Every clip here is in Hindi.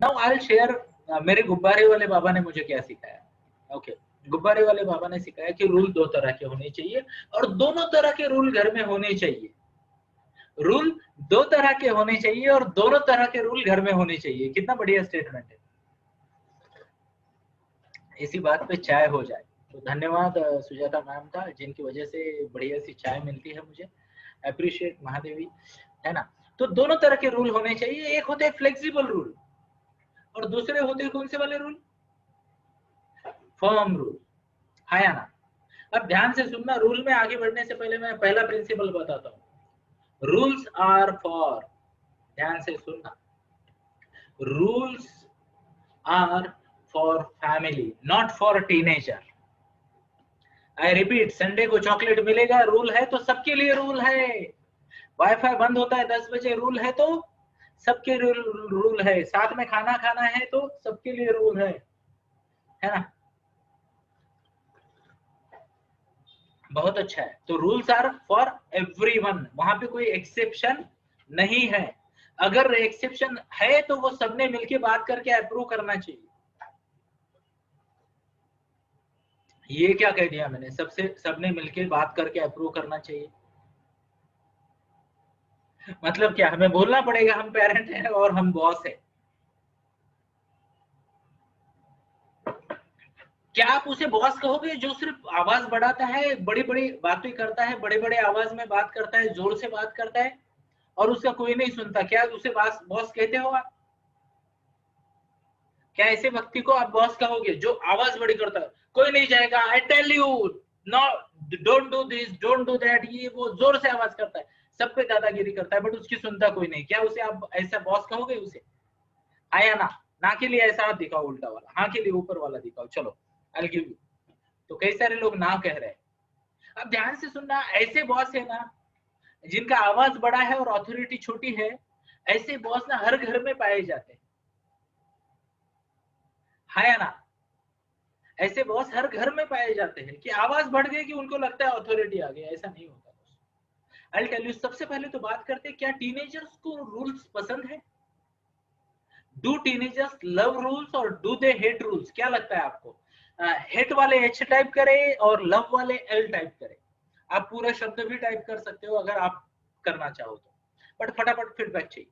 नाउ आई विल शेयर मेरे गुब्बारे वाले बाबा ने मुझे क्या सिखाया। ओके, गुब्बारे वाले बाबा ने सिखाया कि रूल दो तरह के होने चाहिए और दोनों तरह के रूल घर में होने चाहिए। रूल दो तरह के होने चाहिए और दोनों तरह के रूल घर में होने चाहिए। कितना बढ़िया स्टेटमेंट है। इसी बात पे चाय हो जाए। तो धन्यवाद सुजाता मैम का, जिनकी वजह से बढ़िया सी चाय मिलती है मुझे। अप्रिशिएट महादेवी, है ना। तो दोनों तरह के रूल होने चाहिए। एक होते हैं फ्लेक्सिबल रूल और दूसरे होते हैं कौन से वाले रूल? फर्म रूल, है या ना। अब ध्यान से सुनना, रूल में आगे बढ़ने से पहले मैं पहला प्रिंसिपल बताता हूँ। रूल्स आर फॉर, ध्यान से सुनना, rules are for family, not for teenager. I repeat, Sunday को चॉकलेट मिलेगा, रूल है तो सबके लिए रूल है। वाईफाई बंद होता है 10 बजे, रूल है तो सबके रूल है। साथ में खाना खाना है तो सबके लिए रूल है ना। बहुत अच्छा है। तो रूल्स आर फॉर एवरीवन, वहां पे कोई एक्सेप्शन नहीं है। अगर एक्सेप्शन है तो वो सबने मिलके बात करके अप्रूव करना चाहिए। ये क्या कह दिया मैंने? सबसे सबने मिलके बात करके अप्रूव करना चाहिए। मतलब क्या, हमें बोलना पड़ेगा हम पेरेंट हैं और हम बॉस हैं? क्या आप उसे बॉस कहोगे जो सिर्फ आवाज बढ़ाता है, बड़ी बड़ी बातें करता है, बड़े बड़े आवाज में बात करता है, जोर से बात करता है और उसका कोई नहीं सुनता? क्या उसे बॉस कहते हो आप? क्या ऐसे व्यक्ति को आप बॉस कहोगे जो आवाज बड़ी करता है, कोई नहीं जाएगा, I tell you, no, don't do this, don't do that, ये वो जोर से आवाज करता है, सब पे दादागिरी करता है, बट उसकी सुनता कोई नहीं? क्या उसे आप ऐसा बॉस कहोगे उसे? आया ना? ना के लिए ऐसा हाथ दिखाओ उल्टा वाला, हाँ के लिए ऊपर वाला दिखाओ। चलो, आई गिव यू। तो कई सारे लोग ना कह रहे हैं। अब ध्यान से सुनना, ऐसे बॉस है ना जिनका आवाज बड़ा है और अथॉरिटी छोटी है, ऐसे बॉस ना हर घर में पाए जाते हैं, है ना। ऐसे बॉस हर घर में पाए जाते हैं कि आवाज बढ़ गई कि उनको लगता है अथॉरिटी आ गई। ऐसा नहीं होता। आई टेल यू, सबसे पहले तो बात करते हैं, क्या टीनेजर्स को रूल्स पसंद है? डू टीनेजर्स लव रूल्स और डू दे हेट रूल्स? क्या लगता है आपको? हेट वाले एच टाइप करें और लव वाले एल टाइप करें? आप पूरा शब्द भी टाइप कर सकते हो अगर आप करना चाहो तो, बट फटाफट फीडबैक चाहिए।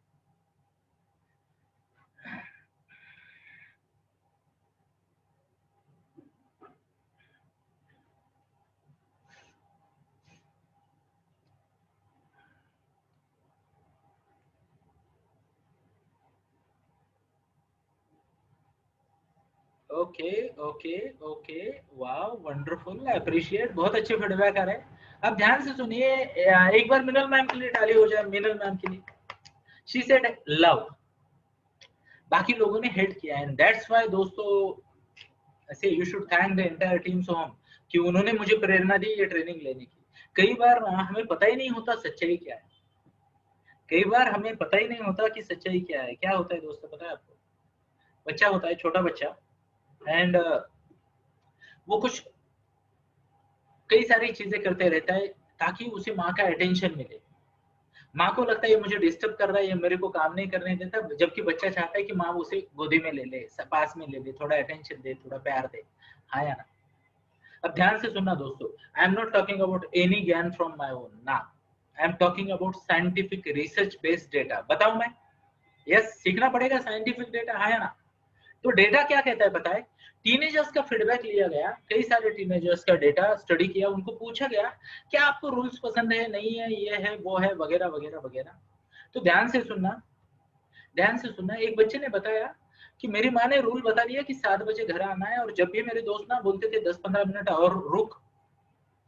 ओके ओके ओके, वाह, वंडरफुल, अप्रिशिएट, बहुत अच्छे फीडबैक आ रहे हैं। अब ध्यान से सुनिए, एक बार मिनल मैम के लिए ताली हो जाए, मिनल मैम के लिए। शी सेड लव, बाकी लोगों ने हेट किया, एंड दैट्स व्हाई दोस्तों, ऐसे you should thank the entire team Soham कि उन्होंने मुझे प्रेरणा दी ये ट्रेनिंग लेने की। कई बार हमें पता ही नहीं होता सच्चाई क्या है। कई बार हमें पता ही नहीं होता कि सच्चाई क्या है। क्या होता है दोस्तों, पता है आपको? बच्चा होता है, छोटा बच्चा, एंड वो कुछ कई सारी चीजें करते रहता है ताकि उसे माँ का अटेंशन मिले। माँ को लगता है ये मुझे डिस्टर्ब कर रहा है, ये मेरे को काम नहीं करने देता, जबकि बच्चा चाहता है कि माँ उसे गोदी में ले ले, पास में ले ले, थोड़ा अटेंशन दे, थोड़ा प्यार दे, हाँ या ना। अब ध्यान से सुनना दोस्तों, आई am not talking about any ज्ञान फ्रॉम माई ओन ना, I am talking about scientific research based data. बताऊं मैं? यस, सीखना पड़ेगा साइंटिफिक डेटा, हाँ या ना। तो डेटा क्या कहता है पता है? टीनेजर्स का फीडबैक लिया गया, कई सारे टीनेजर्स का डेटा स्टडी किया, उनको पूछा गया क्या आपको रूल्स पसंद है, नहीं है, ये है, वो है, वगैरह वगैरह वगैरह। तो ध्यान से सुनना, ध्यान से सुनना। एक बच्चे ने बताया कि मेरी माँ ने रूल बता दिया कि 7 बजे घर आना है, और जब भी मेरे दोस्त ना बोलते थे 10-15 मिनट और रुक,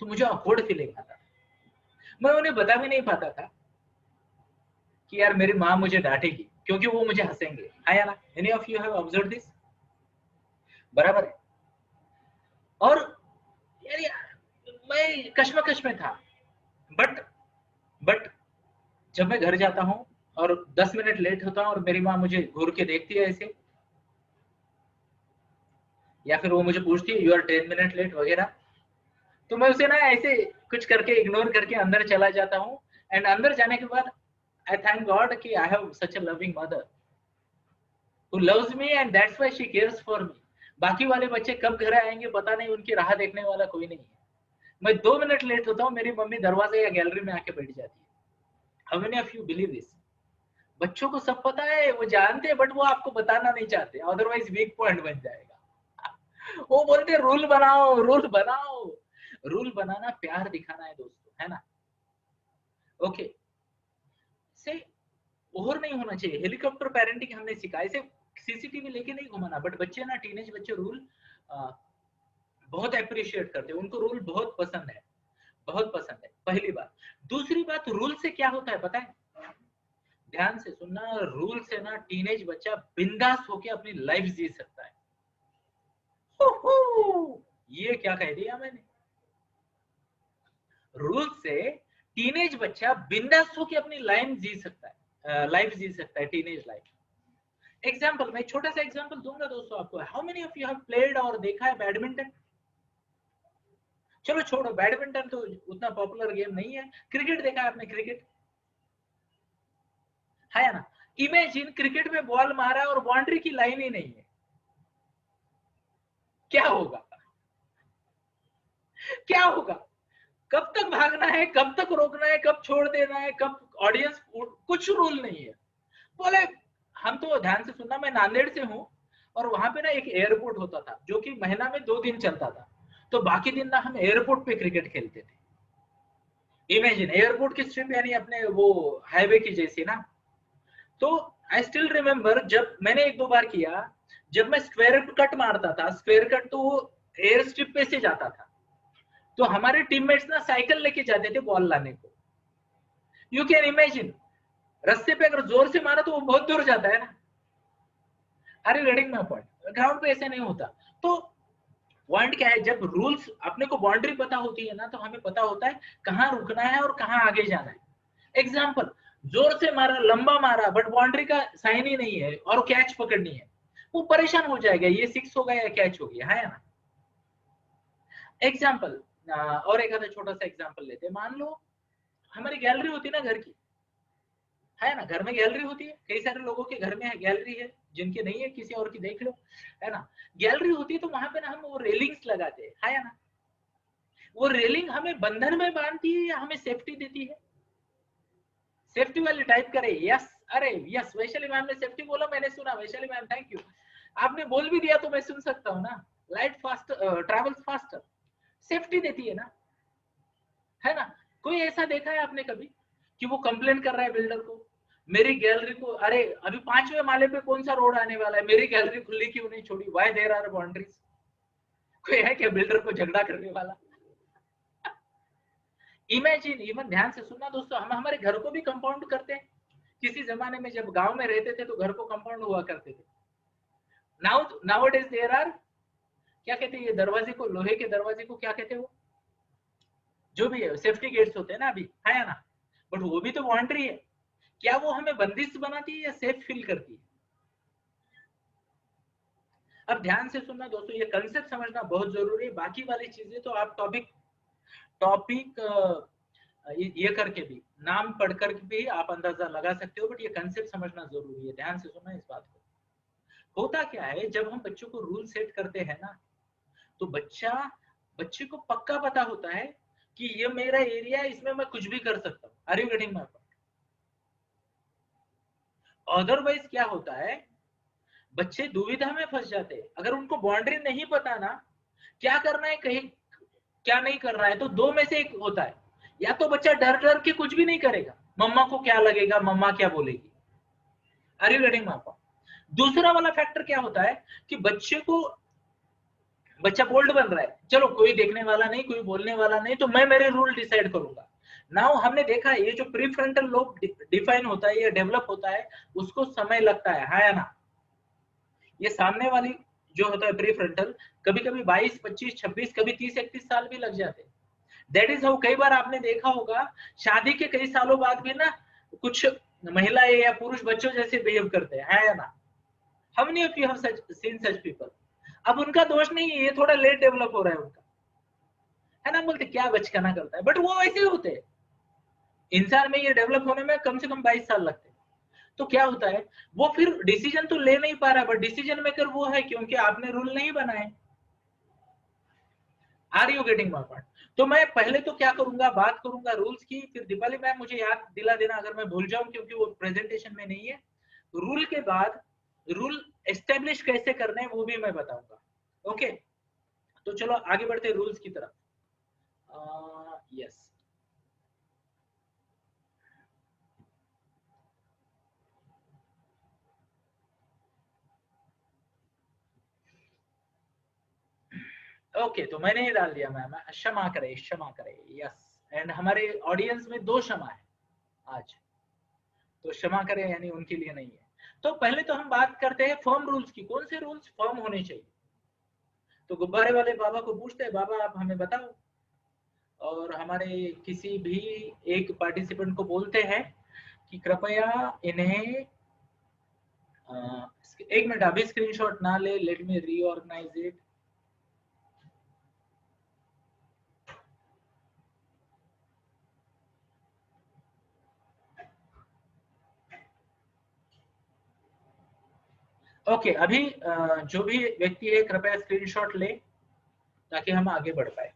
तो मुझे ऑकवर्ड फीलिंग आता था। मैं उन्हें बता भी नहीं पाता था कि यार मेरी माँ मुझे डांटेगी, क्योंकि वो मुझे हंसेंगे, हाँ या ना। Any of you have observe this? बराबर है। और यार मैं कश्मकश में था, बट बट जब मैं घर जाता हूँ और 10 मिनट लेट होता हूँ और मेरी माँ मुझे घूर के देखती है ऐसे, या फिर वो मुझे पूछती है यू आर 10 मिनट लेट वगैरह, तो मैं उसे ना ऐसे कुछ करके इग्नोर करके अंदर चला जाता हूँ। एंड अंदर जाने के बाद आई थैंक गॉड कि I have such a loving mother. who loves me and that's why she cares for me. बाकी वाले बच्चे कब घर आएंगे पता नहीं, उनकी राह देखने वाला कोई नहीं है। मैं 2 मिनट लेट होता हूँ, मेरी मम्मी दरवाजे या गैलरी में आके बैठ जाती है। How many of you believe this? बच्चों को सब पता है, वो जानते हैं, बट वो आपको बताना नहीं चाहते, अदरवाइज वीक पॉइंट बन जाएगा। वो बोलते रूल बनाओ, रूल बनाओ। रूल बनाना प्यार दिखाना है दोस्तों, है ना? ओके, से ओवर नहीं होना चाहिए। हेलीकॉप्टर पेरेंटिंग हमने सीखा, ऐसे सीसीटीवी लेके नहीं घुमाना, बट बच्चे ना, टीनेज बच्चे रूल बहुत अप्रिशिएट करते हैं, उनको रूल बहुत पसंद है, बहुत पसंद है, पहली बात। दूसरी बात, रूल से क्या होता है पता है? ध्यान से सुनना, रूल से ना टीनेज बच्चा बिंदास होके अपनी लाइफ जी सकता है। ये क्या कह दिया मैंने? रूल से टीनेज बच्चा बिंदास होके अपनी लाइफ जी सकता है, लाइफ जी सकता है, टीनेज लाइफ। एग्जाम्पल, मैं छोटा सा एग्जाम्पल दूंगा दोस्तों आपको। How many of you have played और देखा है बैडमिंटन? चलो छोड़ो, बैडमिंटन तो उतना पॉपुलर गेम नहीं है। क्रिकेट देखा है आपने? क्रिकेट है ना? इमेजिन क्रिकेट में बॉल मारा और बाउंड्री की लाइन ही नहीं है, क्या होगा? क्या होगा? कब तक भागना है, कब तक रोकना है, कब छोड़ देना है, कब ऑडियंस, कुछ रूल नहीं है। बोले हम तो, ध्यान से सुनना, मैं नांदेड़ से हूँ और वहां पे ना एक एयरपोर्ट होता था जो कि महीना में 2 दिन चलता था, तो बाकी दिन ना हम एयरपोर्ट पे क्रिकेट खेलते थे। इमेजिन एयरपोर्ट की स्ट्रिप, यानी अपने वो हाईवे की जैसी ना। तो आई स्टिल रिमेम्बर, जब मैंने 1-2 बार किया, जब मैं स्क्वायर कट मारता था, स्क्वायर कट तो एयर स्ट्रिप पे से जाता था, तो हमारे टीममेट्स ना साइकिल लेके जाते थे बॉल लाने को। यू कैन इमेजिन, रस्ते पे अगर जोर से मारा तो वो बहुत दूर जाता है ना। अरे रेडिंग में पॉइंट, ग्राउंड पे ऐसे नहीं होता। तो पॉइंट क्या है, जब रूल्स, अपने को बाउंड्री पता होती है ना, तो हमें पता होता है कहाँ रुकना है और कहाँ आगे जाना है। एग्जाम्पल, जोर से मारा, लंबा मारा, बट बाउंड्री का साइन ही नहीं है और कैच पकड़नी है, वो परेशान हो जाएगा, ये 6 होगा या कैच हो गया, है ना? एग्जाम्पल, और एक आधा छोटा सा एग्जाम्पल लेते हैं। मान लो हमारी गैलरी होती है ना घर की, है ना? घर में गैलरी होती है, कई सारे लोगों के घर में गैलरी है, जिनके नहीं है किसी और की देख लो, है ना? गैलरी होती है तो वहां पे ना हम वो रेलिंग्स लगाते हैं, है ना? वो रेलिंग हमें बंधन में बांधती है या हमें सेफ्टी देती है? सेफ्टी वाली टाइप करे, यस। अरे यस, वैशाली मैम ने सेफ्टी बोला, मैंने सुना। वैशाली मैम थैंक यू, आपने बोल भी दिया तो मैं सुन सकता हूँ ना। Light fast travels faster, safety देती है ना, है ना? कोई ऐसा देखा है आपने कभी कि वो कंप्लेन कर रहा है बिल्डर को, मेरी गैलरी को, अरे अभी 5वें माले पे कौन सा रोड आने वाला है, मेरी गैलरी खुली क्यों नहीं छोड़ी, व्हाई देयर आर बाउंड्रीज? कोई है क्या बिल्डर को झगड़ा करने वाला? इमेजिन, इवन ध्यान से सुनना दोस्तों, हम हमारे घर को भी कंपाउंड करते हैं। किसी जमाने में जब गांव में रहते थे तो घर को कंपाउंड हुआ करते थे। नाउ डेज देयर आर, क्या कहते हैं ये दरवाजे को, लोहे के दरवाजे को क्या कहते हैं वो, जो भी है, सेफ्टी गेट्स होते हैं ना अभी, है ना? बट वो भी तो बाउंड्री है। क्या वो हमें बंदिश बनाती है या सेफ फील करती है? अब ध्यान से सुनना दोस्तों, ये कंसेप्ट समझना बहुत जरूरी है। बाकी वाली चीजें तो आप टॉपिक टॉपिक ये करके भी, नाम पढ़कर भी आप अंदाजा लगा सकते हो, बट ये कंसेप्ट समझना जरूरी है। ध्यान से सुनना इस बात को। होता क्या है, जब हम बच्चों को रूल सेट करते हैं ना, तो बच्चे को पक्का पता होता है कि ये मेरा एरिया है, इसमें मैं कुछ भी कर सकता हूँ। Are you getting my point? Otherwise क्या होता है, बच्चे दुविधा में फंस जाते हैं। अगर उनको बाउंड्री नहीं पता ना, क्या करना है, कहीं क्या नहीं करना है, तो 2 में से एक होता है, या तो बच्चा डर डर के कुछ भी नहीं करेगा, मम्मा को क्या लगेगा, मम्मा क्या बोलेगी। Are you getting my point? दूसरा वाला फैक्टर क्या होता है कि बच्चा बोल्ड बन रहा है, चलो कोई देखने वाला नहीं, कोई बोलने वाला नहीं, तो मैं मेरे रूल डिसाइड करूंगा। नाउ हमने देखा है, ये जो प्री फ्रंटल लोब डिफाइन होता है, ये डेवलप होता है, उसको समय लगता है ना? ये सामने वाली जो होता है प्री फ्रंटल, कभी कभी 22, 25, 26, कभी 30, 31 साल भी लग जाते हैं। दैट इज हाउ, कई बार आपने देखा होगा, शादी के कई सालों बाद भी ना कुछ महिलाएं या पुरुष बच्चों जैसे बिहेव करते हैं, है ना? How many of you have seen such people? अब उनका दोष नहीं है, ये थोड़ा लेट डेवलप हो रहा है उनका, है ना? बोलते क्या बचकाना करता है, बट वो वैसे ही होते हैं। इंसान में ये डेवलप होने में कम से कम 22 साल लगते हैं। तो क्या होता है, वो फिर डिसीजन तो ले नहीं पा रहा, बट डिसीजन मेकर वो है क्योंकि आपने रूल नहीं बनाए। Are you getting my point? तो मैं पहले तो क्या करूंगा, बात करूंगा रूल्स की, फिर दीपाली मैम मुझे याद दिला देना अगर मैं भूल जाऊं, क्योंकि वो प्रेजेंटेशन में नहीं है। रूल के बाद रूल एस्टेब्लिश कैसे करने हैं वो भी मैं बताऊंगा। ओके, तो चलो आगे बढ़ते हैं रूल्स की तरफ। यस, ओके, तो मैंने ही डाल दिया मैम, क्षमा करे, क्षमा करे। यस, एंड हमारे ऑडियंस में 2 क्षमा है आज, तो क्षमा करें यानी उनके लिए नहीं है। तो पहले तो हम बात करते हैं फर्म रूल्स की। कौन से रूल्स फर्म होने चाहिए? तो गुब्बारे वाले बाबा को पूछते हैं, बाबा आप हमें बताओ। और हमारे किसी भी एक पार्टिसिपेंट को बोलते हैं कि कृपया इन्हें 1 मिनट, अभी स्क्रीनशॉट ना ले, let me reorganise it. Okay, अभी जो भी व्यक्ति है कृपया स्क्रीनशॉट ले ताकि हम आगे बढ़ पाए।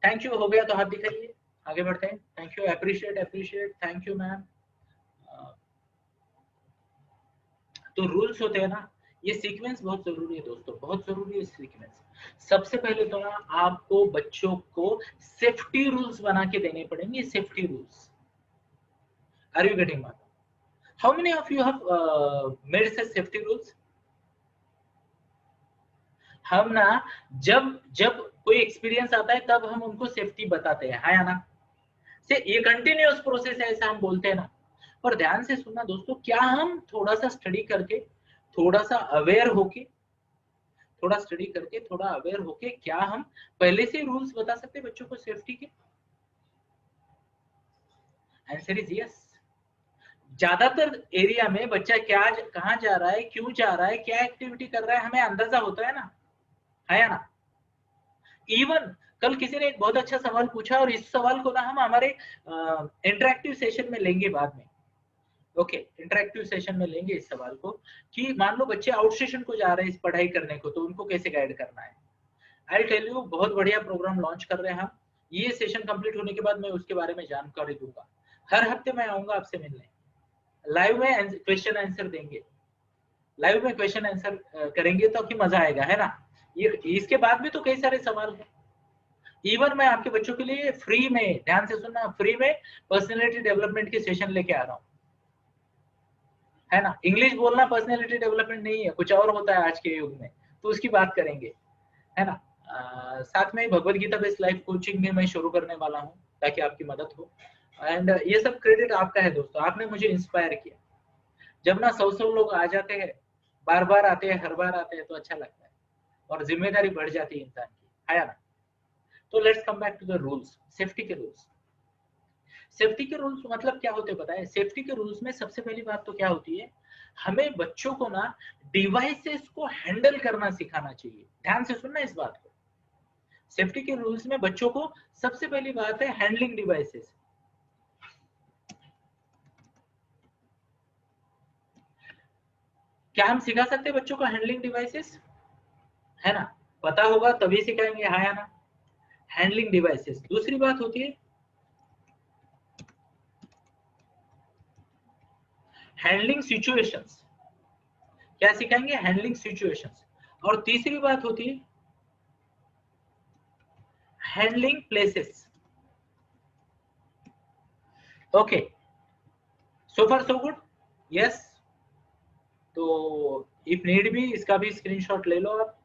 थैंक यू, हो गया तो हाथ दिखाइए, आगे बढ़ते हैं। Thank you, appreciate appreciate, thank you ma'am. तो रूल्स होते हैं ना, ये सीक्वेंस बहुत जरूरी है दोस्तों, बहुत जरूरी है सीक्वेंस। सबसे पहले तो ना आपको बच्चों को सेफ्टी रूल्स बना के देने पड़ेंगे, safety rules. Are you getting my? How many of you have made safety rules? हम ना जब जब कोई एक्सपीरियंस आता है तब हम उनको सेफ्टी बताते हैं, है ना? से ये कंटिन्यूअस प्रोसेस है ऐसा हम बोलते हैं ना। पर ध्यान से सुनना दोस्तों, क्या हम थोड़ा सा स्टडी करके, थोड़ा सा अवेयर होके, थोड़ा स्टडी करके, थोड़ा अवेयर होके, क्या हम पहले से रूल्स बता सकते हैं बच्चों को सेफ्टी के? Answer is yes. ज्यादातर एरिया में बच्चा क्या, कहाँ जा रहा है, क्यों जा रहा है, क्या एक्टिविटी कर रहा है, हमें अंदाजा होता है ना, है ना? इवन कल किसी ने एक बहुत अच्छा सवाल पूछा, और इस सवाल को ना हम हमारे इंटरेक्टिव सेशन में लेंगे बाद में। ओके, इंटरेक्टिव सेशन में लेंगे इस सवाल को, कि मान लो बच्चे आउट स्टेशन को जा रहे हैं इस पढ़ाई करने को, तो उनको कैसे गाइड करना है। आई टेल यू, बहुत बढ़िया प्रोग्राम लॉन्च कर रहे हैं हम। ये सेशन कंप्लीट होने के बाद मैं उसके बारे में जानकारी दूंगा। हर हफ्ते मैं आऊंगा आपसे मिलने, लाइव में क्वेश्चन आंसर देंगे, लाइव में क्वेश्चन आंसर करेंगे, तो कि मजा आएगा, है ना? ये इसके बाद भी तो कई सारे सवाल हैं। इवन मैं आपके बच्चों के लिए फ्री में, ध्यान से सुनना, फ्री में पर्सनैलिटी डेवलपमेंट के सेशन लेके आ रहा हूँ, है ना? इंग्लिश बोलना पर्सनैलिटी डेवलपमेंट नहीं है, कुछ और होता है आज के युग में, तो उसकी बात करेंगे, है ना? साथ में Bhagavad Gita based life coaching भी मैं शुरू करने वाला हूँ ताकि आपकी मदद हो। एंड ये सब क्रेडिट आपका है दोस्तों, आपने मुझे इंस्पायर किया। जब ना 100 लोग आ जाते हैं, बार बार आते हैं, हर बार आते हैं, तो अच्छा लगता है और जिम्मेदारी बढ़ जाती है इंसान की, है ना? तो let's come back to the rules, safety के रूल्स। सेफ्टी के रूल्स मतलब क्या होते हैं पता है? सेफ्टी के रूल्स में सबसे पहली बात तो क्या होती है, हमें बच्चों को ना डिवाइसेस को हैंडल करना सिखाना चाहिए। ध्यान से सुनना इस बात को। सेफ्टी के रूल्स में बच्चों को सबसे पहली बात है हैंडलिंग डिवाइसेस। क्या हम सिखा सकते हैं बच्चों को हैंडलिंग डिवाइसेस? है ना? पता होगा तभी सिखाएंगे, हाँ या ना? Handling devices. दूसरी बात होती है हैंडलिंग सिचुएशंस। क्या सिखाएंगे? Handling situations. और तीसरी बात होती है हैंडलिंग प्लेसेस। ओके, सो फार सो गुड। यस, तो इफ नीड भी इसका भी स्क्रीनशॉट ले लो आप।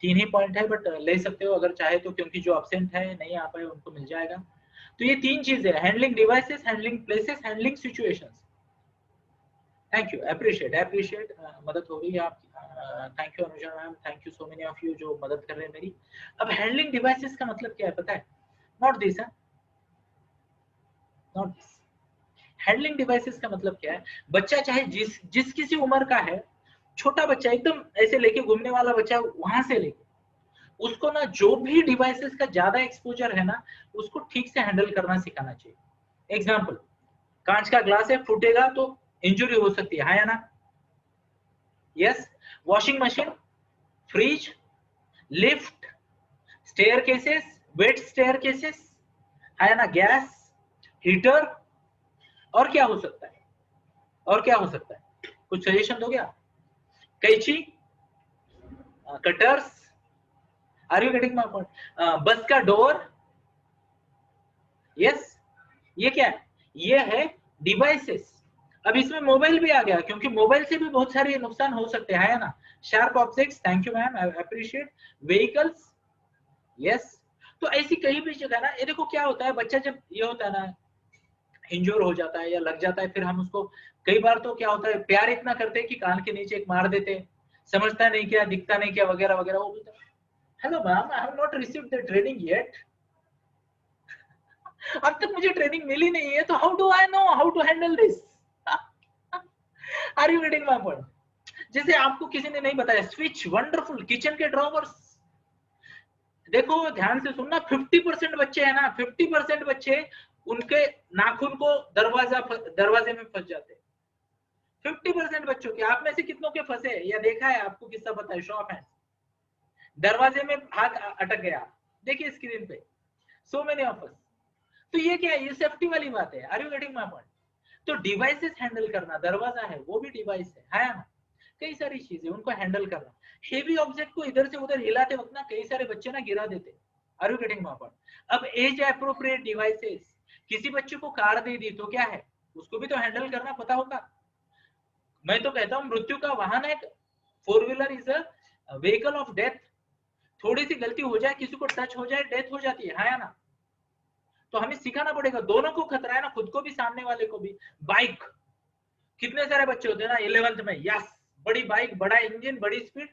3 ही पॉइंट है, बट ले सकते हो अगर चाहे तो, क्योंकि जो एब्सेंट है, नहीं आ पाए, उनको मिल जाएगा। तो ये 3 चीजें, handling devices, handling places, handling situations. Thank you, appreciate appreciate, मदद हो रही है आपकी। Thank you Anuja ma'am, thank you so many of you जो मदद कर रहे हैं मेरी। अब हैंडलिंग डिवाइसेस का मतलब क्या है पता है? Not this, not this. Handling devices का मतलब क्या है? बच्चा चाहे जिस जिस किसी उम्र का है, छोटा बच्चा एकदम ऐसे लेके घूमने वाला बच्चा, वहां से लेके उसको ना जो भी डिवाइसेस का ज्यादा एक्सपोजर है ना, उसको ठीक से हैंडल करना सिखाना चाहिए। एग्जाम्पल, कांच का ग्लास है, फूटेगा तो इंजुरी हो सकती है, हाँ या ना? Yes. Washing machine, fridge, lift, staircases, wet staircases, है ना? गैस, हीटर, और क्या हो सकता है? और क्या हो सकता है? कुछ सजेशन दोगे आप? कैंची, cutters, are you getting my point? Bus का डोर, यस। ये क्या है? ये है डिवाइसेस। अब इसमें मोबाइल भी आ गया, क्योंकि मोबाइल से भी बहुत सारे नुकसान हो सकते हैं, है ना? Sharp objects, thank you ma'am, I appreciate. Vehicles, yes. तो ऐसी कई भी जगह ना, ये देखो क्या होता है, बच्चा जब ये होता है ना, इंजोर हो जाता है या लग जाता है, फिर हम उसको कई बार तो क्या होता है, प्यार इतना करते हैं कि कान के नीचे एक मार देते हैं, समझता नहीं क्या, दिखता नहीं क्या, वगैरह वगैरह। वो बोलता है, hello ma'am, I have not received the training yet. अब तक मुझे ट्रेनिंग मिली नहीं है, तो how do I know how to handle this? Are you getting my point? जैसे आपको किसी ने नहीं बताया, स्विच वंडरफुल, किचन के ड्रॉवर्स। देखो ध्यान से सुनना, 50% बच्चे है ना, 50% बच्चे उनके नाखून को दरवाजे में फंस जाते हैं। 50% बच्चों के। आप में से कितनों के फंसे या देखा है? आपको किस्सा पता है? Show off hands. दरवाजे में हाथ अटक गया, देखिए स्क्रीन पे, सो मेनी ऑफ अस। तो ये क्या है? ये सेफ्टी वाली बात है। Are you getting my point? तो डिवाइसेस हैंडल करना, दरवाजा है वो भी डिवाइस है ना? कई सारी चीजें उनको हैंडल करना। हेवी ऑब्जेक्ट को इधर से उधर हिलाते वक्त ना कई सारे बच्चे ना गिरा देते। Are you getting my point? अब एज एप्रोप्रिएट डिवाइसेस, किसी बच्चे को कार दे दी तो क्या है, उसको भी तो हैंडल करना पता होगा। मैं तो कहता हूं मृत्यु का वाहन है, four wheeler is a vehicle of death. थोड़ी सी गलती हो जाए, किसी को टच हो जाए, डेथ हो जाती है ना? तो हमें सिखाना पड़ेगा, दोनों को खतरा है ना, खुद को भी सामने वाले को भी। बाइक, कितने सारे बच्चे होते हैं ना 11th में, यस, बड़ी बाइक, बड़ा इंजन, बड़ी स्पीड,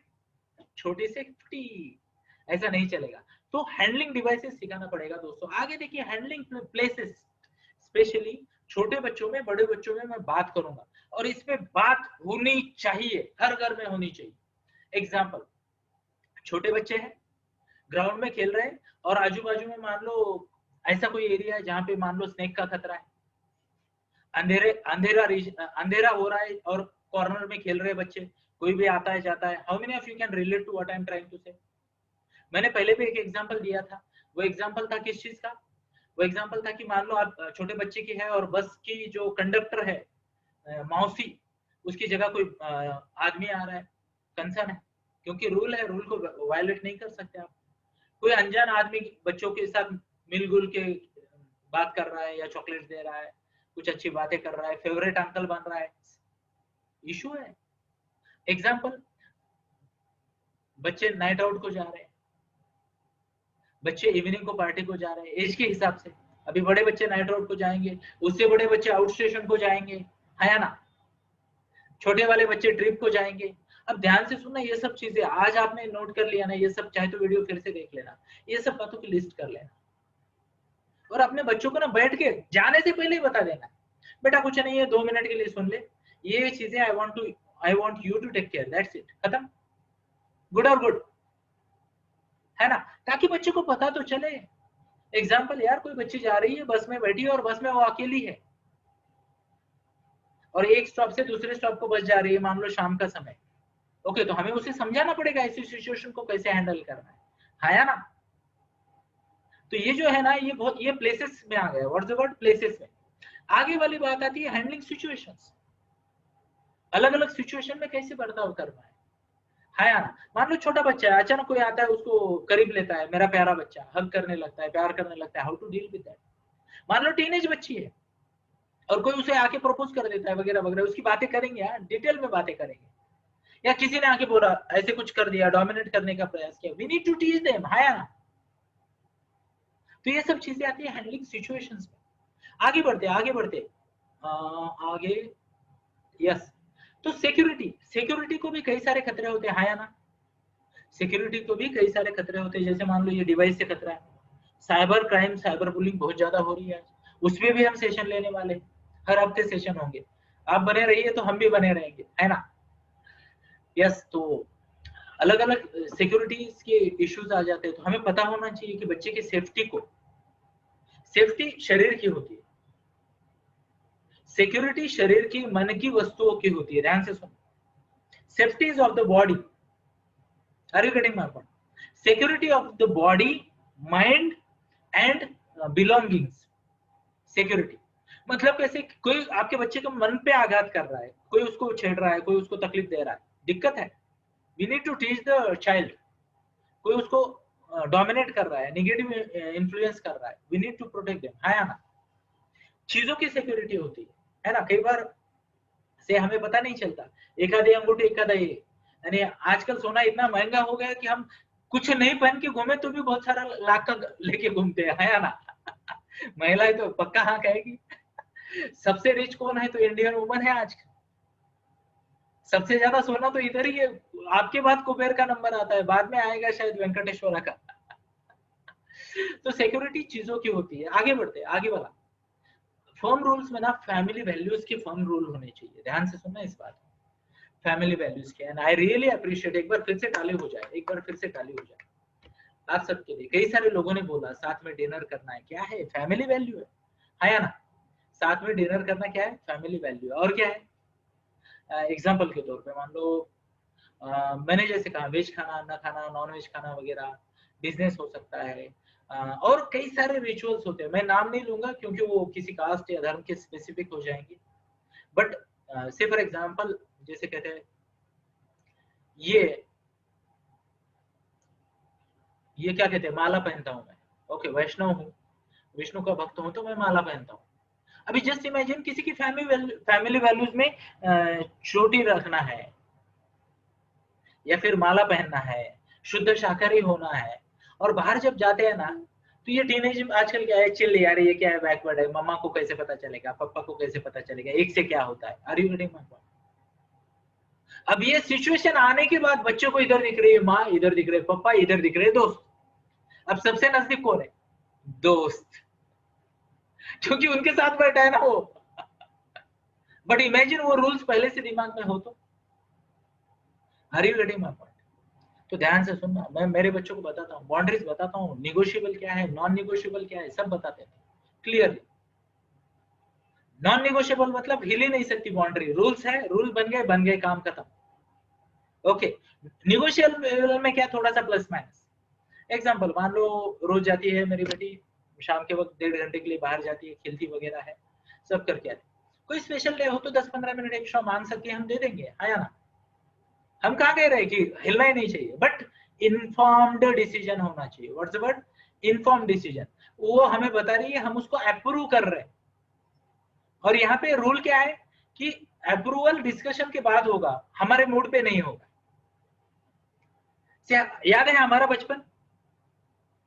छोटी सेफ्टी, ऐसा नहीं चलेगा। तो हैंडलिंग डिवाइसेस सिखाना पड़ेगा दोस्तों। आगे देखिए, हैंडलिंग प्लेसेस, स्पेशली छोटे बच्चों में, बड़े बच्चों में मैं बात करूंगा, और इसमें बात होनी चाहिए, हर घर में होनी चाहिए। एग्जाम्पल, छोटे बच्चे हैं, ग्राउंड में खेल रहे हैं, और आजू बाजू में मान लो ऐसा कोई एरिया है जहां पे मान लो स्नेक का खतरा है, अंधेरा हो रहा है, और कॉर्नर में खेल रहे बच्चे, कोई भी आता है जाता है। How many of you can relate to what I am trying to say? मैंने पहले भी एक एग्जांपल दिया था। वो एग्जांपल था किस चीज का? वो एग्जांपल था कि मान लो आप छोटे बच्चे की है, और बस की जो कंडक्टर है, मौसी, उसकी जगह कोई आदमी आ रहा है, कंसर्न है, क्योंकि रूल है, रूल को वायलेट नहीं कर सकते आप। कोई अनजान आदमी बच्चों के साथ मिलजुल के बात कर रहा है, या चॉकलेट दे रहा है, कुछ अच्छी बातें कर रहा है, फेवरेट अंकल बन रहा है, इशू है। एग्जाम्पल, बच्चे नाइट आउट को जा रहे हैं, बच्चे इवनिंग को पार्टी को जा रहे हैं, एज के हिसाब से। अभी बड़े बच्चे नाइट आउट को जाएंगे, उससे बड़े बच्चे आउट स्टेशन को जाएंगे, है ना? छोटे वाले बच्चे ट्रिप को जाएंगे। अब ध्यान से सुनना, ये सब चीजें आज आपने नोट कर लिया ना, ये सब चाहे तो वीडियो फिर से देख लेना, ये सब बातों की लिस्ट कर लेना, और अपने बच्चों को ना बैठ के जाने से पहले ही बता देना, बेटा कुछ नहीं है, 2 मिनट के लिए सुन ले, ये चीजें I want you to take care, that's it, खत्म। गुड और गुड, है ना? ताकि बच्चे को पता तो चले। एग्जाम्पल, यार कोई बच्ची जा रही है, बस में बैठी है, और बस में वो अकेली है, और एक स्टॉप से दूसरे स्टॉप को बस जा रही है, मान लो शाम का समय। ओके, तो हमें उसे समझाना पड़ेगा ऐसी सिचुएशन को कैसे हैंडल करना है ना? तो ये जो है ना, ये बहुत, ये प्लेसेस में आ गया। What's the word? प्लेसेस में। आगे वाली बात आती है हैंडलिंग सिचुएशंस। अलग अलग सिचुएशन में कैसे बर्ताव करना है ना? मान लो छोटा बच्चा है, अचानक कोई आता है, उसको करीब लेता है, मेरा प्यारा बच्चा, हग करने लगता है, प्यार करने लगता है, how to deal with that? मान लो टीनेज बच्ची है, और कोई उसे आके प्रपोज कर देता है, वगैरह वगैरह, उसकी बातें करेंगे यार, डिटेल में बातें करेंगे। या किसी ने आके बोला, ऐसे कुछ कर दिया, डोमिनेट करने का प्रयास किया, we need to teach them, है ना? तो ये सब चीजें आती है हैंडलिंग सिचुएशंस में। आगे बढ़ते आगे बढ़ते आगे, यस। तो सिक्योरिटी, सिक्योरिटी को भी कई सारे खतरे होते हैं, ना? सिक्योरिटी को भी कई सारे खतरे होते हैं, जैसे मान लो ये डिवाइस से खतरा है, साइबर क्राइम, साइबर बुलिंग बहुत ज्यादा हो रही है, उसमें भी हम सेशन लेने वाले, हर हफ्ते सेशन होंगे। आप बने रहिए तो हम भी बने रहेंगे, है ना? यस। तो अलग अलग सिक्योरिटीज के इश्यूज आ जाते हैं, तो हमें पता होना चाहिए कि बच्चे की सेफ्टी को, सेफ्टी शरीर की होती है, सिक्योरिटी शरीर की, मन की वस्तुओं की होती है, ध्यान से सुनो। Safety is of the body, are you getting my point? Security of the body, mind and belongings. Security मतलब कैसे, कोई आपके बच्चे के मन पे आघात कर रहा है, कोई उसको छेड़ रहा है, कोई उसको तकलीफ दे रहा है, दिक्कत है, we need to teach the child. कोई उसको डोमिनेट कर रहा है, नेगेटिव इन्फ्लुएंस कर रहा है, we need to protect them, है ना। चीजों की सिक्योरिटी होती है ना। कई बार से हमें पता नहीं चलता, एक आधे अंगूठी एक आधा ये, यानी आजकल सोना इतना महंगा हो गया कि हम कुछ नहीं पहन के घूमे तो भी बहुत सारा लाख का लेके घूमते हैं, है ना। महिलाएं तो पक्का हाँ कहेगी। सबसे रिच कौन है तो इंडियन वुमन है आज। सबसे ज्यादा सोना तो इधर ही है, आपके बाद कुबेर का नंबर आता है, बाद में आएगा शायद वेंकटेश्वरा का। तो सिक्योरिटी चीजों की होती है। आगे बढ़ते हैं, आगे वाला फर्म रूल्स में ना फैमिली वैल्यूज के फर्म रूल होने चाहिए, ध्यान से सुनना इस बात। फैमिली वैल्यूज के, एंड आई रियली अप्रिशिएट, एक बार फिर से टाली हो जाए, एक बार फिर से टाली हो जाए आप सबके लिए। कई सारे लोगों ने बोला साथ में डिनर करना है, क्या है? फैमिली वैल्यू है या ना। साथ में डिनर करना क्या है? फैमिली वैल्यू है। और क्या है? एग्जाम्पल के तौर पे मान लो मैंने जैसे कहा वेज खाना, ना खाना, नॉन वेज खाना वगैरह, बिजनेस हो सकता है, और कई सारे रिचुअल्स होते हैं, मैं नाम नहीं लूंगा क्योंकि वो किसी कास्ट या धर्म के स्पेसिफिक हो जाएंगे। बट से फॉर एग्जाम्पल जैसे कहते हैं ये ये क्या कहते हैं, माला पहनता हूं मैं, ओके वैष्णव हूँ, विष्णु का भक्त हूं तो मैं माला पहनता हूँ। अभी जस्ट इमेजिन किसी की फैमिली वैल्यूज में चोटी रखना है या फिर माला पहनना है, शुद्ध शाकाहारी होना है, और बाहर जब जाते हैं ना तो ये टीनेज आजकल क्या है, चिल यार ये क्या है, बैकवर्ड है, मम्मा को कैसे पता चलेगा, पापा को कैसे पता चलेगा, एक से क्या होता है। Are you getting my point? अब ये सिचुएशन आने के बाद बच्चों को इधर दिख रही है माँ, इधर दिख रहे पापा, इधर दिख रहे दोस्त, अब सबसे नजदीक कौन है? दोस्त, क्योंकि उनके साथ बैठा है ना वो। बट इमेजिन वो रूल्स पहले से दिमाग में हो तो। Are you getting my point? तो ध्यान से सुनना, मैं मेरे बच्चों को बताता हूँ, बाउंड्रीज बताता हूँ, निगोशिएबल क्या है, नॉन निगोशिएबल क्या है, सब बताते हैं क्लियरली। नॉन निगोशिएबल मतलब हिल ही नहीं सकती बाउंड्री, रूल्स है, रूल बन गए काम खत्म। ओके, निगोशिएबल में क्या, थोड़ा सा प्लस माइनस। एग्जाम्पल मान लो रोज जाती है मेरी बेटी, शाम के वक्त 1.5 घंटे के लिए बाहर जाती है, खेलती वगैरह है, सब करके आती। कोई स्पेशल डे हो तो 10-15 मिनट एक्स्ट्रा मांग सकती है, हम दे देंगे, है ना। हम कहाँ कह रहे हैं कि हिलना ही नहीं चाहिए, बट इन्फॉर्म्ड डिसीजन होना चाहिए। What's the word? Informed decision. वो हमें बता रही है, हम उसको अप्रूव कर रहे हैं। और यहाँ पे रूल क्या है कि अप्रूवल डिस्कशन के बाद होगा, हमारे मूड पे नहीं होगा। याद है हमारा बचपन,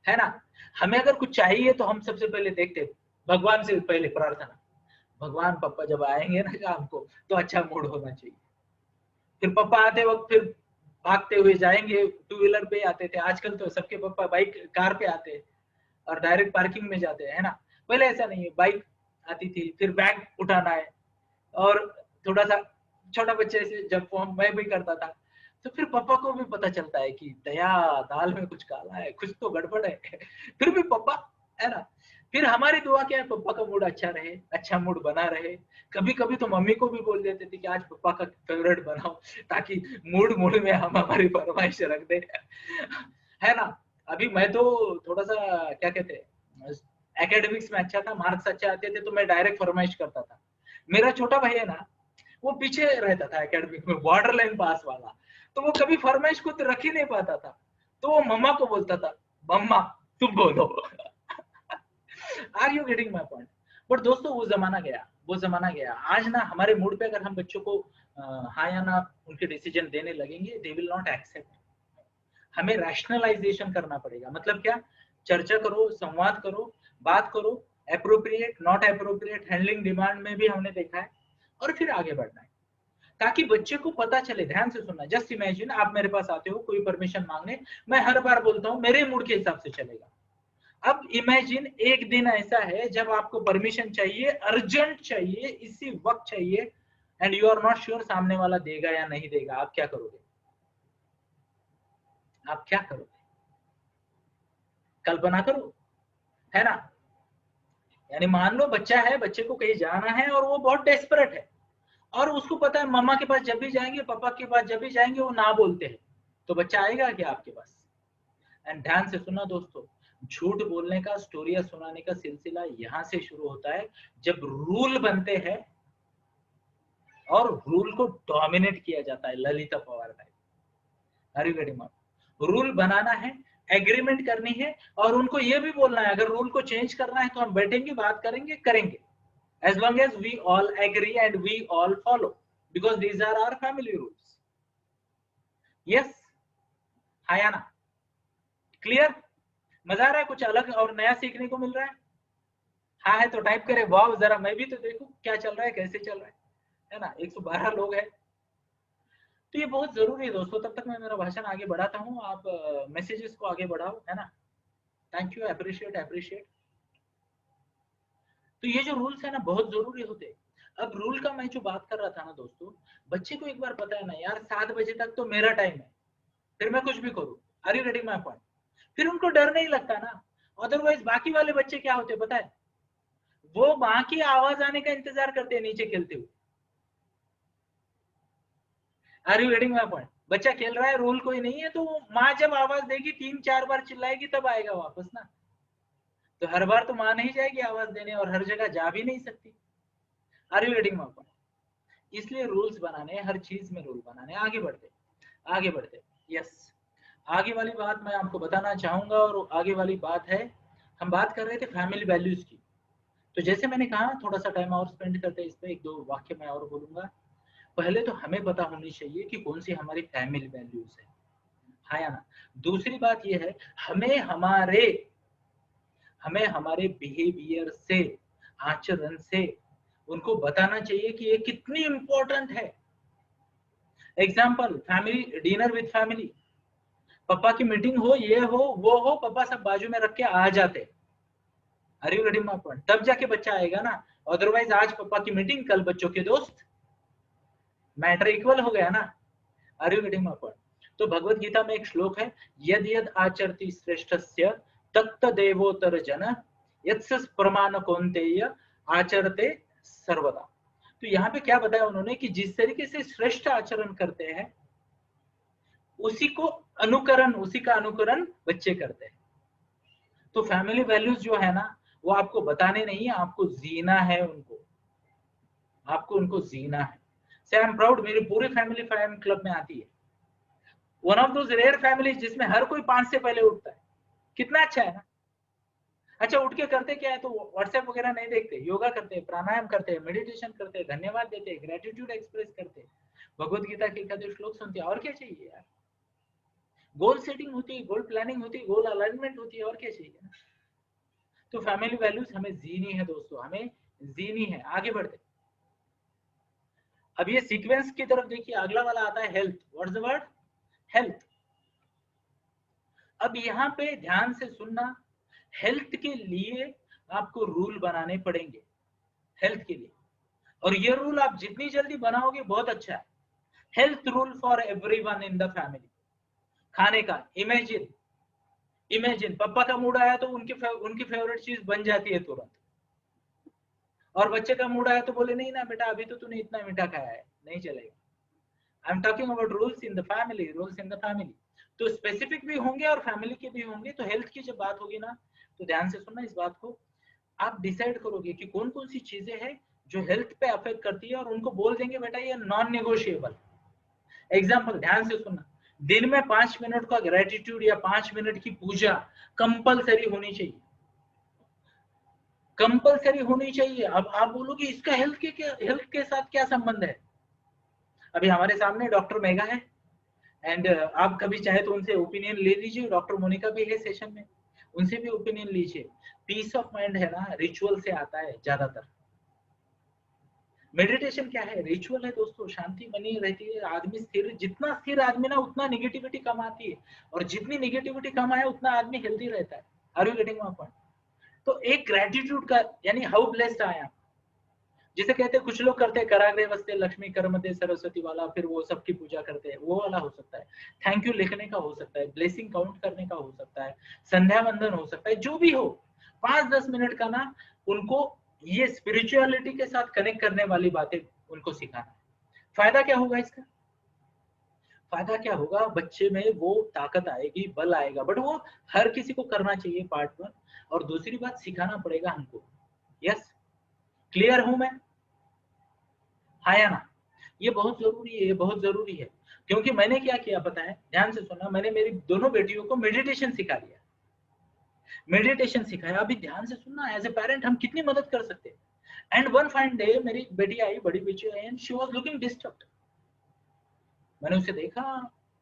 है ना। हमें अगर कुछ चाहिए तो हम सबसे पहले देखते भगवान से पहले प्रार्थना, भगवान पापा जब आएंगे ना शाम को तो अच्छा मूड होना चाहिए। फिर पापा आते वक्त फिर भागते हुए जाएंगे, टू व्हीलर पे आते थे, आजकल तो सबके पापा बाइक कार पे आते हैं और डायरेक्ट पार्किंग में जाते हैं, है ना। पहले ऐसा नहीं है, बाइक आती थी, फिर बैग उठाना है, और थोड़ा सा छोटा बच्चे से जब फॉर्म मैं भी करता था तो फिर पापा को भी पता चलता है कि दया दाल में कुछ काला है, कुछ तो गड़बड़ है। फिर भी पापा, है ना। फिर हमारी दुआ क्या है, पापा का मूड अच्छा रहे, अच्छा मूड बना रहे। कभी कभी तो मम्मी को भी बोल देते थे कि आज पापा का फेवरेट बनाओ, ताकि मूड मूड में हम हमारी फरमाइश रख दे, है ना। अभी मैं तो थोड़ा सा क्या कहते हैं, एकेडमिक्स में अच्छा था, मार्क्स अच्छे आते थे तो मैं डायरेक्ट फरमाइश करता था। मेरा छोटा भाई है ना, वो पीछे रहता था एकेडमिक में, बॉर्डर लाइन पास वाला, तो वो कभी फरमाइश खुद रख ही नहीं पाता था, तो वो मम्मा को बोलता था, मम्मा तुम बोलो। Are you getting my point? But दोस्तों वो जमाना गया, वो जमाना गया। आज ना हमारे मूड पे अगर हम बच्चों को हाँ या ना उनके डिसीजन देने लगेंगे, दे विल नॉट एक्सेप्ट। हमें रैशनलाइजेशन करना पड़ेगा। मतलब क्या? चर्चा करो, संवाद करो, बात करो, appropriate not appropriate handling demand में भी हमने देखा है, और फिर आगे बढ़ना है ताकि बच्चे को पता चले। ध्यान से सुनना, जस्ट इमेजिन आप मेरे पास आते हो कोई परमिशन मांगने, मैं हर बार बोलता हूँ मेरे मूड के हिसाब से चलेगा। अब इमेजिन एक दिन ऐसा है जब आपको परमिशन चाहिए, अर्जेंट चाहिए, इसी वक्त चाहिए, and you are not sure सामने वाला देगा या नहीं देगा, आप क्या करोगे? आप क्या करोगे? कल्पना करो, है ना। यानी मान लो बच्चा है, बच्चे को कहीं जाना है और वो बहुत डेस्परेट है और उसको पता है मम्मा के पास जब भी जाएंगे, पापा के पास जब भी जाएंगे वो ना बोलते हैं, तो बच्चा आएगा क्या आपके पास? एंड ध्यान से सुनना दोस्तों, झूठ बोलने का, स्टोरिया सुनाने का सिलसिला यहां से शुरू होता है जब रूल बनते हैं और रूल को डोमिनेट किया जाता है, Lalita Pawar type. Are you getting? Rule बनाना है, एग्रीमेंट करनी है और उनको ये भी बोलना है अगर रूल को चेंज करना है तो हम बैठेंगे, बात करेंगे, करेंगे, as long as we all agree and we all follow, because these are our family rules. Yes, हाँ या ना? क्लियर? मजा आ रहा है? कुछ अलग और नया सीखने को मिल रहा है? हाँ है तो टाइप करें, वाह जरा मैं भी तो देखूं क्या चल रहा है, कैसे चल रहा है ना? 112 लोग हैं, तो ये बहुत जरूरी है दोस्तों। तब तक मैं मेरा भाषण आगे बढ़ाता हूँ, आप मैसेजेस को आगे बढ़ाओ, है ना? Thank you, appreciate appreciate. तो ये जो रूल्स है ना बहुत जरूरी होते हैं। अब रूल का मैं जो बात कर रहा था ना दोस्तों, बच्चे को एक बार पता है ना यार 7 बजे तक तो मेरा टाइम है, फिर मैं कुछ भी करूं। Are you getting my point? फिर उनको डर नहीं लगता ना। अदरवाइज बाकी वाले बच्चे क्या होते पता है, वो माँ की आवाज आने का इंतजार करते हैं नीचे खेलते हुए। Are you getting my point? बच्चा खेल रहा है, रूल कोई नहीं है, तो माँ जब आवाज देगी 3-4 बार चिल्लाएगी तब आएगा वापस ना। तो हर बार तो माँ नहीं जाएगी आवाज देने और हर जगह जा भी नहीं सकती। Are you getting my point? इसलिए रूल्स बनाने, हर चीज में रूल बनाने। आगे बढ़ते आगे बढ़ते। यस, आगे वाली बात मैं आपको बताना चाहूंगा और आगे वाली बात है, हम बात कर रहे थे फैमिली वैल्यूज की। तो जैसे मैंने कहा थोड़ा सा टाइम और स्पेंड करते हैं इस पे, 1-2 वाक्य मैं और बोलूंगा। पहले तो हमें पता होनी चाहिए कि कौन सी हमारी फैमिली वैल्यूज है, हाँ या ना? दूसरी बात यह है, हमें हमारे बिहेवियर से, आचरण से उनको बताना चाहिए कि ये कितनी इंपॉर्टेंट है। Example, family dinner with family, पापा की मीटिंग हो, ये हो वो हो, पापा सब बाजू में रख के आ जाते। Are you getting my point? तब जाके बच्चा आएगा ना। अदरवाइज आज पापा की मीटिंग, कल बच्चों के दोस्त, मैटर इक्वल हो गया ना। Are you getting my point? तो भगवत गीता में एक श्लोक है, यद यद आचरति श्रेष्ठस्य तत्त देवोत्तर जन यत्स प्रमाण कौन्तेय आचरते सर्वदा। तो यहाँ पे क्या बताया उन्होंने कि जिस तरीके से श्रेष्ठ आचरण करते हैं उसी का अनुकरण बच्चे करते हैं। तो फैमिली वैल्यूज जो है ना वो आपको बताने नहीं है, आपको जीना है उनको, आपको उनको जीना है। से आई एम प्राउड, मेरी पूरी फैमिली फैन क्लब में आती है। One of those rare families जिसमें हर कोई 5 से पहले उठता है। कितना अच्छा है ना? अच्छा, उठ के करते क्या है, तो व्हाट्सएप वगैरह नहीं देखते, योगा करते हैं, प्राणायाम करते हैं, मेडिटेशन करते हैं, धन्यवाद देते हैं, ग्रेटिट्यूड एक्सप्रेस करते हैं, भगवत गीता के एकादश श्लोक सुनते हैं, और क्या चाहिए यार? गोल सेटिंग होती है, गोल प्लानिंग होती है, गोल अलाइनमेंट होती है, और क्या चाहिए ना? तो फैमिली वैल्यूज हमें जीनी है दोस्तों, हमें जीनी है। आगे बढ़ते, अब ये सीक्वेंस की तरफ देखिए, अगला वाला आता है health. What's the word? Health. अब यहाँ पे ध्यान से सुनना, हेल्थ के लिए आपको रूल बनाने पड़ेंगे, हेल्थ के लिए। और ये रूल आप जितनी जल्दी बनाओगे बहुत अच्छा है। Health rule for everyone in the family. खाने का, इमेजिन पापा का मूड आया तो उनकी फेवरेट चीज बन जाती है तुरंत, और बच्चे का मूड आया तो बोले नहीं ना बेटा अभी तो तूने इतना मीठा खाया है, नहीं चलेगा। I am talking about rules in the family, rules in the family. तो स्पेसिफिक भी होंगे और फैमिली के भी होंगे। तो हेल्थ की जब बात होगी ना, तो ध्यान से सुनना इस बात को। आप डिसाइड करोगे कि कौन कौन सी चीजें हैं जो हेल्थ पे अफेक्ट करती है, और उनको बोल देंगे बेटा ये नॉन नेगोशिएबल। एग्जाम्पल, ध्यान से सुनना, दिन में 5 मिनट का ग्रेटिट्यूड या 5 मिनट की पूजा कंपलसरी होनी चाहिए, कंपलसरी होनी चाहिए। अब आप बोलोगे इसका हेल्थ के साथ क्या संबंध है? अभी हमारे सामने डॉक्टर मेगा है, एंड आप कभी चाहे तो उनसे ओपिनियन ले लीजिए। डॉक्टर मोनिका भी है सेशन में, उनसे भी ओपिनियन लीजिए। पीस ऑफ माइंड है ना, रिचुअल से आता है ज्यादातर। मेडिटेशन क्या है? रिचुअल है दोस्तों। शांति बनी रहती है, आदमी स्थिर, जितना स्थिर आदमी ना उतना निगेटिविटी कम आती है, और जितनी निगेटिविटी कम आए उतना आदमी हेल्दी रहता है। Are you getting my point? तो एक ग्रेटिट्यूड का, यानी हाउ ब्लेस्ड आई एम, जिसे कहते हैं, कुछ लोग करते हैं कराग्रे वस्ते लक्ष्मी करमते सरस्वती वाला, फिर वो सबकी पूजा करते हैं, वो वाला हो सकता है। थैंक यू लिखने का हो सकता है, ब्लेसिंग काउंट करने का हो सकता है, संध्या वंदन हो सकता है, जो भी हो। 5-10 मिनट का ना उनको ये स्पिरिचुअलिटी के साथ कनेक्ट करने वाली बातें उनको सिखाना। फायदा क्या होगा इसका? फायदा क्या होगा, बच्चे में वो ताकत आएगी, बल आएगा, बट वो हर किसी को करना चाहिए पार्ट 1। और दूसरी बात, सिखाना पड़ेगा हमको। यस, क्लियर हूं मैं? हाँ या ना? ये बहुत जरूरी है, ये बहुत जरूरी है। क्योंकि मैंने क्या किया पता है, ध्यान से सुनना, मैंने मेरी दोनों बेटियों को मेडिटेशन सिखा दिया, मेडिटेशन सिखाया। अभी ध्यान से सुनना, एज ए पेरेंट हम कितनी मदद कर सकते हैं। एंड वन फाइन डे मेरी बेटी आई, बड़ी बेटी आई, and she was looking disturbed. मैंने उसे देखा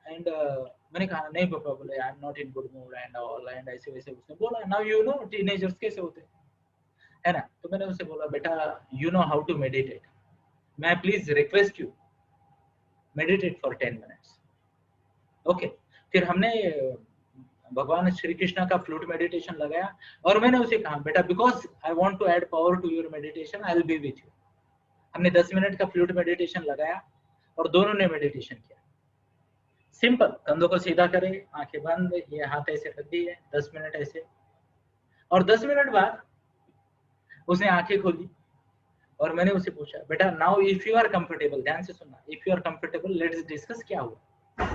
एंड मैंने कहा नहीं पापा, बोले I am not in good mood and all, and ऐसे वैसे उसने बोला। नाउ यू नो टीनेजर्स कैसे होते हैं, है ना? तो मैंने उसे बोला, बेटा you know how to meditate, मैं please request you meditate for 10 minutes. Okay, फिर हमने भगवान श्री कृष्ण का फ्लूट मेडिटेशन लगाया और मैंने उसे कहा, बेटा because I want to add power to your meditation, I will be with you. हमने 10 मिनट का फ्लूट मेडिटेशन लगाया और दोनों ने मेडिटेशन किया। सिंपल, कंधों को सीधा करे, आंखें बंद, ये हाथ ऐसे रख दिए, 10 मिनट ऐसे। और 10 मिनट बाद उसने आंखें खोली और मैंने उसे पूछा, बेटा now if you are comfortable, ध्यान से सुनना, if you are comfortable let's discuss क्या हुआ,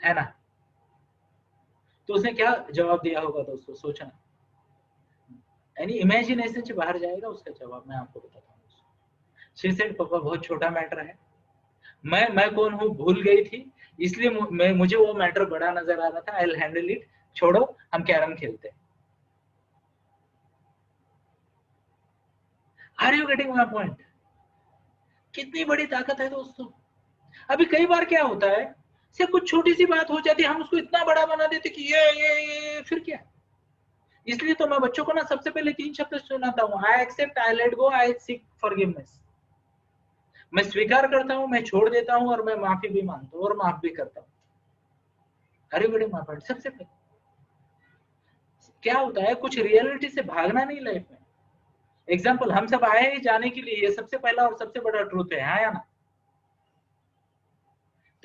है ना? तो उसने क्या जवाब दिया होगा दोस्तों, सोचना। यानी इमेजिनेशन से बाहर जाएगा उसका जवाब, मैं आपको बताता हूँ। शी सेड, पापा बहुत छोटा मैटर है, मैं कौन हूँ भूल गई थी, इसलिए मुझे वो मैटर बड़ा नजर आ रहा था, आई विल हैंडल इट, छोड़ो हम कैरम खेलते हैं। Are you getting my point? कितनी बड़ी ताकत है दोस्तों। अभी कई बार क्या होता है, सिर्फ कुछ छोटी सी बात हो जाती है, हम उसको इतना बड़ा बना देते कि ये फिर क्या। इसलिए तो मैं बच्चों को ना सबसे पहले 3 शब्द सुनाता हूँ, I accept, I let go, I seek forgiveness. मैं स्वीकार करता हूँ, मैं छोड़ देता हूँ, और मैं माफी भी मांगता हूँ और माफ भी करता हूँ। अरे बड़े माँ पॉइंट, सबसे पहले क्या होता है, कुछ रियलिटी से भागना नहीं लाइफ में। एग्जाम्पल, हम सब आए हैं जाने के लिए, ये सबसे पहला और सबसे बड़ा ट्रूथ है, हाँ या ना?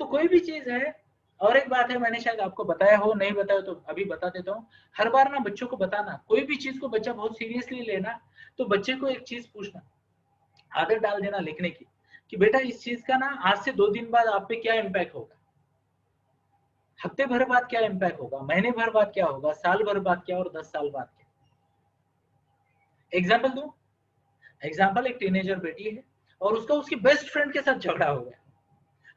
तो कोई भी चीज है। और एक बात है, मैंने शायद आपको बताया हो, नहीं बताया तो अभी बता देता हूँ। हर बार ना बच्चों को बताना, कोई भी चीज को बच्चा बहुत सीरियसली लेना, तो बच्चे को एक चीज पूछना, आदत डाल देना लिखने की, कि बेटा इस चीज का ना आज से 2 दिन बाद आप पे क्या इम्पैक्ट होगा, हफ्ते भर बाद क्या इम्पैक्ट होगा, महीने भर बाद क्या होगा, साल भर बाद क्या, और 10 साल बाद क्या। एग्जाम्पल दो, एग्जाम्पल, एक टीनेजर बेटी है और उसका उसकी बेस्ट फ्रेंड के साथ झगड़ा हो गया।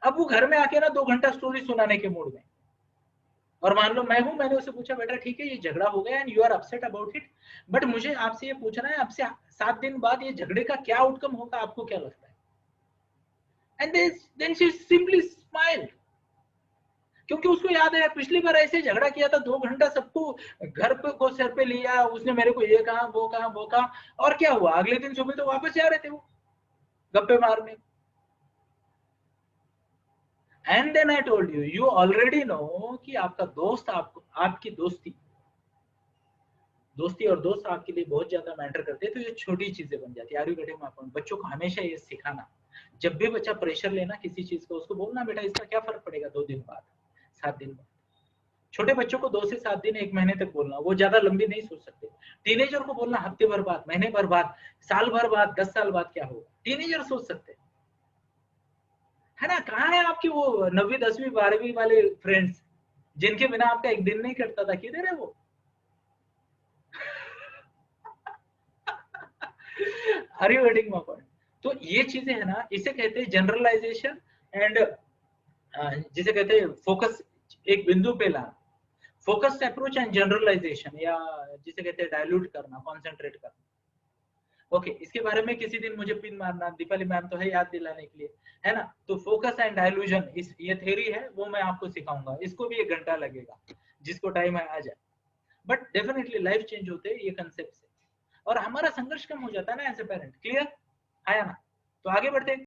अब वो घर में आके ना 2 घंटा स्टोरी सुनाने के मूड में, और मान लो मैं हूं, मैंने उसे पूछा, बेटा ठीक है ये झगड़ा हो गया and you are upset about it, but मुझे आपसे ये पूछना है, आपसे 7 दिन बाद ये झगड़े का क्या आउटकम होगा, आपको क्या लगता है? And then she simply smile, क्योंकि उसको याद है पिछली बार ऐसे झगड़ा किया था, 2 घंटा सबको घर पे को सर पे लिया, उसने मेरे को ये कहा वो कहा वो कहा, और क्या हुआ, अगले दिन सुबह तो वापस जा रहे थे वो गप्पे मारने। And then I told you, you already know कि आपका दोस्त, आपको आपकी दोस्ती दोस्ती और दोस्त आपके लिए बहुत ज्यादा मैटर करते हैं, तो ये छोटी चीजें बन जाती है। Are you getting my point? बच्चों को हमेशा ये सिखाना, जब भी बच्चा प्रेशर लेना किसी चीज को, उसको बोलना, बेटा इसका क्या फर्क पड़ेगा 2 दिन बाद, 7 दिन बाद। छोटे बच्चों को 2 से 7 दिन, 1 महीने तक बोलना, वो ज्यादा लंबी नहीं सोच सकते। टीनेजर को बोलना हफ्ते भर बाद, महीने भर बाद, साल भर बाद, 10 साल बाद क्या होगा, टीनेजर सोच सकते हैं, है ना? कहाँ है आपकी वो 9वीं 10वीं 12वीं वाले फ्रेंड्स, जिनके बिना आपका एक दिन नहीं कटता था, किधर है वो? Are you getting my point? तो ये चीजें है ना, इसे कहते हैं जनरलाइजेशन एंड जिसे कहते हैं फोकस, एक बिंदु पे लाना, फोकस्ड अप्रोच एंड जनरलाइजेशन, या जिसे कहते हैं डायल्यूट करना, कॉन्सेंट्रेट करना। ओके, इसके बारे में किसी दिन मुझे पिन मारना, दीपाली मैम तो है याद दिलाने के लिए, है ना? तो फोकस एंड डायल्यूजन, इस ये थ्योरी है, वो मैं आपको सिखाऊंगा, इसको भी 1 घंटा लगेगा, जिसको टाइम है आ जाए। बट डेफिनेटली लाइफ चेंज होते हैं ये कंसेप्ट से, और हमारा संघर्ष कम हो जाता है ना एज ए पेरेंट। क्लियर आया ना? तो आगे बढ़ते हैं।